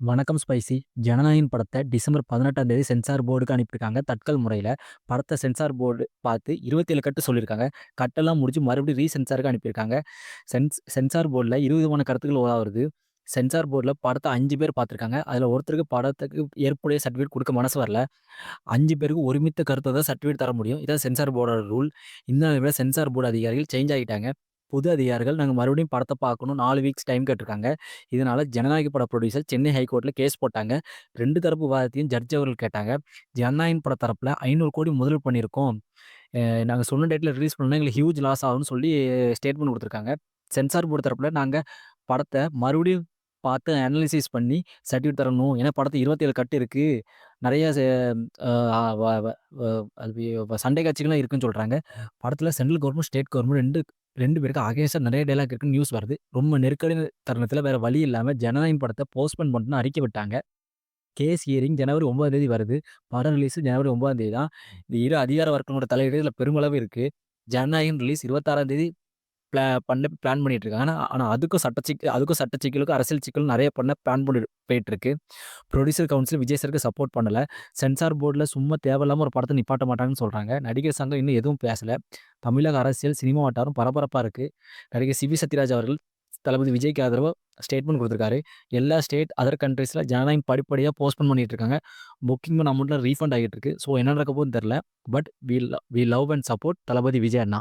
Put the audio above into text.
வணக்கம் ஸ்பைசி. ஜனநாயகன் படத்த டிசம்பர் 18ஆம் தேதி சென்சார் போர்டுக்கு அனுப்பியிருக்காங்க. தட்கல் முறையில. படத்த சென்சார் போர்டு பார்த்து 27 கட்டு சொல்லியிருக்காங்க. கட்டெல்லாம் முடிச்சு மறுபடியும் சென்சாருக்கு அனுப்பியிருக்காங்க. சென்சார் போர்டுல 20 விதமான கருத்துக்கள் உலாவுறது. சென்சார் போர்டுல படத்த 5 பேர் பார்த்துருக்காங்க. அதுல ஒருத்தருக்கு படத்துக்கு ஏற்புடைய சர்டிஃபிகேட் குடுக்க மனசு வரல. 5 பேருக்கு ஒருமித்த கருத்த தான் சர்டிஃபிகேட் தர முடியும். இதான் சென்சார் போர்டோட ரூல். இந்த நிலையில சென்சார் போர்டு அதிகாரிகள் சேஞ்ச் ஆகிட்டாங்க. புது அதிகாரிகள் நாங்க மறுபடியும் படத்த பார்க்கணும். 4 வீக்ஸ் டைம் கேட்டுருக்காங்க. இதனால ஜனநாயக பட புரொடியூசர் சென்னை ஹைகோர்ட்ல கேஸ் போட்டாங்க. 2 தரப்பு வாதத்தையும் ஜட்ஜ் அவர்கள் கேட்டாங்க. ஜனநாயகன் பட தரப்புல 500 கோடி முதலீடு பண்ணியிருக்கோம். அ நாங்க சொன்ன டேட்ல ரிலீஸ் பண்ணலனா எங்களுக்கு ஹியூஜ் லாஸ் ஆகும்னு சொல்லி ஸ்டேட்மெண்ட் குடுத்துருக்காங்க. சென்சார் போர்டு தரப்புல நாங்க படத்த மறுபடியும் பார்த்து அனலைசிஸ் பண்ணி சர்டிஃபிகேட் தரணும். ஏன்னா படத்துல 27 கட் இருக்கு. நெறைய அ வ வ வ அது சண்டை காட்சிகள்லாம் இருக்குன்னு சொல்றாங்க. படத்துல சென்ட்ரல் கவர்ன்மெண்ட், ஸ்டேட் கவர்ன்மெண்ட் 2 பேருக்கு அகைன்ஸ்டா நெறைய டயலாக் இருக்குன்னு நியூஸ் வருது. ரொம்ப நெருக்கடி தருணத்துல வேற வழி இல்லாம ஜனநாயகன் படத்த போஸ்ட்போன் பண்ணணும்னு அறிக்கை விட்டாங்க. கேஸ் ஹியரிங் ஜனவரி 9ஆம் தேதி வருது. படம் ரிலீஸ் ஜனவரி 9ஆம் தேதி தான். இந்த இரு அதிகார வர்க்கங்களோட தலையீடு இதுல பெருமளவு இருக்கு. ஜனநாயகன் ரிலீஸ் 26ஆம் தேதி பண்ண பிளான் பண்ணிட்டு இருக்காங்க. ஆனா ஆனா அதுக்கும் சட்ட சிக்கலுக்கும், அரசியல் சிக்கலும் நெறைய பண்ண பிளான் பண்ணி போயிட்டுருக்கு. புரொடியூசர் கவுன்சில் விஜய் சாருக்கு சப்போர்ட் பண்ணல. சென்சார் போர்டுல சும்மா தேவையில்லாம ஒரு படத்த நிப்பாட்ட மாட்டாங்கன்னு சொல்றாங்க. நடிகர் சங்கம் இன்னும் எதுவும் பேசல. தமிழக அரசியல், சினிமா வட்டாரம் பரபரப்பா இருக்கு. நடிகர் சிபி சத்யராஜ் அவர்கள் தளபதி விஜய்க்கு ஆதரவா ஸ்டேட்மெண்ட் குடுத்திருக்காரு. எல்லா ஸ்டேட், அதர் கண்ட்ரீஸ்ல ஜனநாயகம் படிப்படியா போஸ்ட்போன் பண்ணிட்டு இருக்காங்க. புக்கிங் பண்ண அமௌண்ட்லாம் ரீஃபண்ட் ஆகிட்டு இருக்கு. ஸோ என்ன நடக்க போகுதுன்னு தெரியல. But we love and support Thalapathy Vijay Anna.